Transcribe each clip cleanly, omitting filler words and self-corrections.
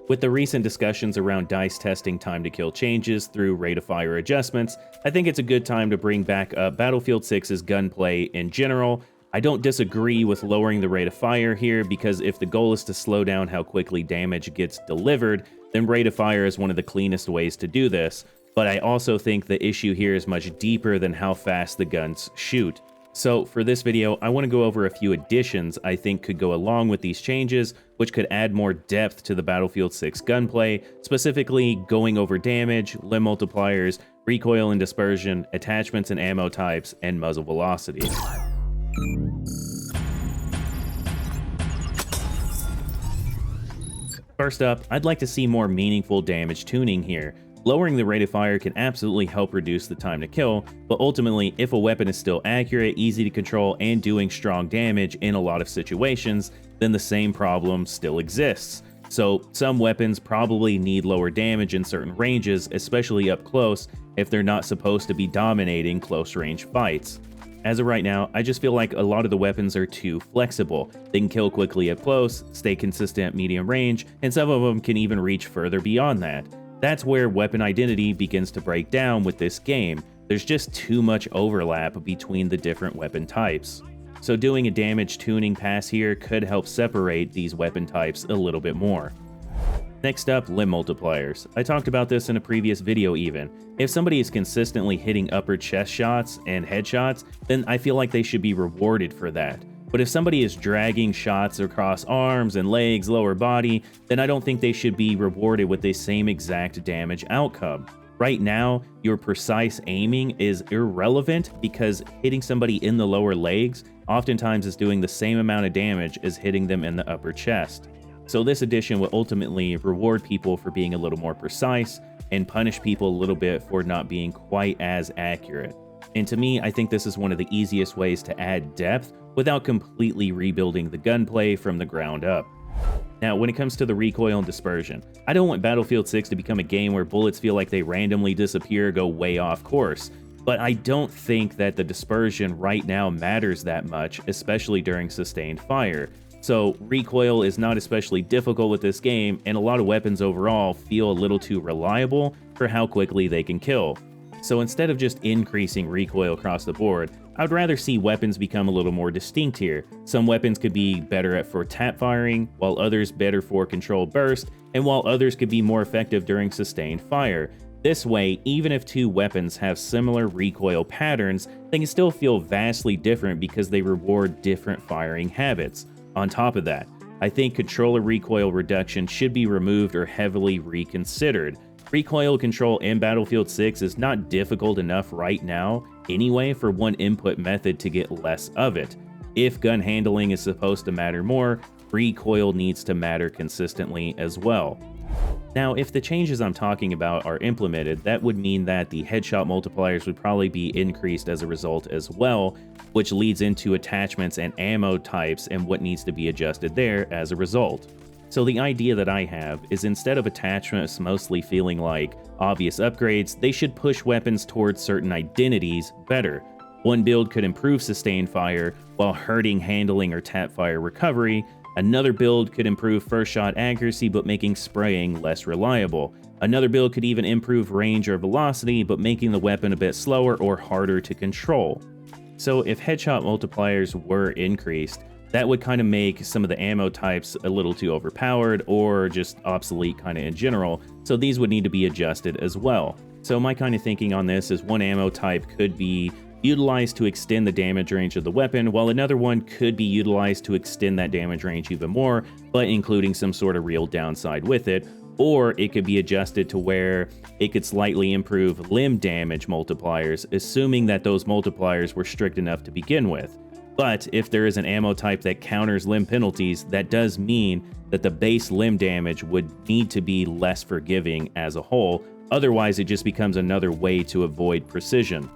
With the recent discussions around DICE testing time to kill changes through rate of fire adjustments, I think it's a good time to bring back up Battlefield 6's gunplay in general. I don't disagree with lowering the rate of fire here, because if the goal is to slow down how quickly damage gets delivered, then rate of fire is one of the cleanest ways to do this. But I also think the issue here is much deeper than how fast the guns shoot. So for this video, I want to go over a few additions I think could go along with these changes, which could add more depth to the Battlefield 6 gunplay, specifically going over damage, limb multipliers, recoil and dispersion, attachments and ammo types, and muzzle velocity. First up, I'd like to see more meaningful damage tuning here. Lowering the rate of fire can absolutely help reduce the time to kill, but ultimately, if a weapon is still accurate, easy to control, and doing strong damage in a lot of situations, then the same problem still exists. So some weapons probably need lower damage in certain ranges, especially up close, if they're not supposed to be dominating close range fights. As of right now, I just feel like a lot of the weapons are too flexible. They can kill quickly up close, stay consistent at medium range, and some of them can even reach further beyond that. That's where weapon identity begins to break down with this game. There's just too much overlap between the different weapon types. So doing a damage tuning pass here could help separate these weapon types a little bit more. Next up, limb multipliers. I talked about this in a previous video even. If somebody is consistently hitting upper chest shots and headshots, then I feel like they should be rewarded for that. But if somebody is dragging shots across arms and legs, lower body, then I don't think they should be rewarded with the same exact damage outcome. Right now, your precise aiming is irrelevant because hitting somebody in the lower legs oftentimes is doing the same amount of damage as hitting them in the upper chest. So this addition will ultimately reward people for being a little more precise and punish people a little bit for not being quite as accurate. And to me, I think this is one of the easiest ways to add depth without completely rebuilding the gunplay from the ground up. Now, when it comes to the recoil and dispersion, I don't want Battlefield 6 to become a game where bullets feel like they randomly disappear or go way off course, but I don't think that the dispersion right now matters that much, especially during sustained fire. So recoil is not especially difficult with this game, and a lot of weapons overall feel a little too reliable for how quickly they can kill. So instead of just increasing recoil across the board, I would rather see weapons become a little more distinct here. Some weapons could be better for tap firing, while others better for controlled burst, and while others could be more effective during sustained fire. This way, even if two weapons have similar recoil patterns, they can still feel vastly different because they reward different firing habits. On top of that, I think controller recoil reduction should be removed or heavily reconsidered. Recoil control in Battlefield 6 is not difficult enough right now anyway for one input method to get less of it. If gun handling is supposed to matter more, recoil needs to matter consistently as well. Now, if the changes I'm talking about are implemented, that would mean that the headshot multipliers would probably be increased as a result as well, which leads into attachments and ammo types and what needs to be adjusted there as a result. So the idea that I have is, instead of attachments mostly feeling like obvious upgrades, they should push weapons towards certain identities better. One build could improve sustained fire while hurting handling or tap fire recovery. Another build could improve first shot accuracy but making spraying less reliable. Another build could even improve range or velocity but making the weapon a bit slower or harder to control. So if headshot multipliers were increased, that would kind of make some of the ammo types a little too overpowered or just obsolete kind of in general, so these would need to be adjusted as well. So my kind of thinking on this is one ammo type could be utilized to extend the damage range of the weapon, while another one could be utilized to extend that damage range even more, but including some sort of real downside with it. Or it could be adjusted to where it could slightly improve limb damage multipliers, assuming that those multipliers were strict enough to begin with. But if there is an ammo type that counters limb penalties, that does mean that the base limb damage would need to be less forgiving as a whole. Otherwise, it just becomes another way to avoid precision.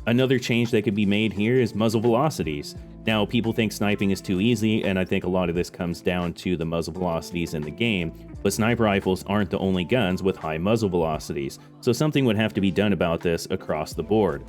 Another change that could be made here is muzzle velocities. Now, people think sniping is too easy, and I think a lot of this comes down to the muzzle velocities in the game, but sniper rifles aren't the only guns with high muzzle velocities, so something would have to be done about this across the board.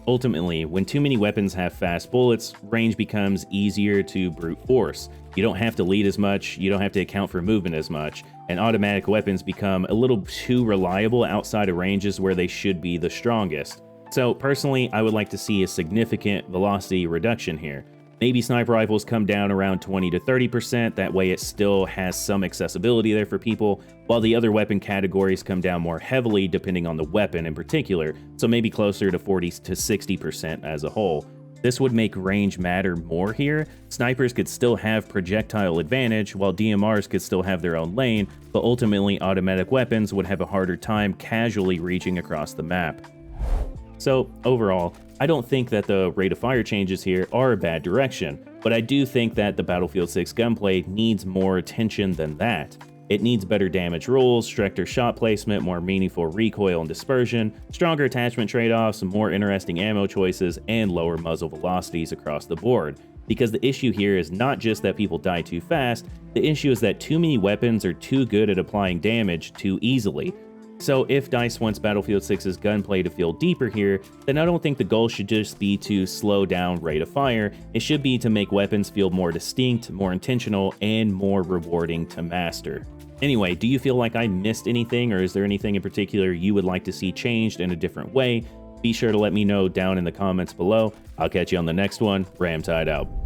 Ultimately, when too many weapons have fast bullets, range becomes easier to brute force. You don't have to lead as much, you don't have to account for movement as much, and automatic weapons become a little too reliable outside of ranges where they should be the strongest. So personally, I would like to see a significant velocity reduction here. Maybe sniper rifles come down around 20 to 30%, that way it still has some accessibility there for people, while the other weapon categories come down more heavily depending on the weapon in particular, so maybe closer to 40 to 60% as a whole. This would make range matter more here. Snipers could still have projectile advantage, while DMRs could still have their own lane, but ultimately automatic weapons would have a harder time casually reaching across the map. So overall, I don't think that the rate of fire changes here are a bad direction, but I do think that the Battlefield 6 gunplay needs more attention than that. It needs better damage rules, stricter shot placement, more meaningful recoil and dispersion, stronger attachment trade-offs, more interesting ammo choices, and lower muzzle velocities across the board. Because the issue here is not just that people die too fast, the issue is that too many weapons are too good at applying damage too easily. So if DICE wants Battlefield 6's gunplay to feel deeper here, then I don't think the goal should just be to slow down rate of fire. It should be to make weapons feel more distinct, more intentional, and more rewarding to master. Anyway, do you feel like I missed anything, or is there anything in particular you would like to see changed in a different way? Be sure to let me know down in the comments below. I'll catch you on the next one. RAMTEID out.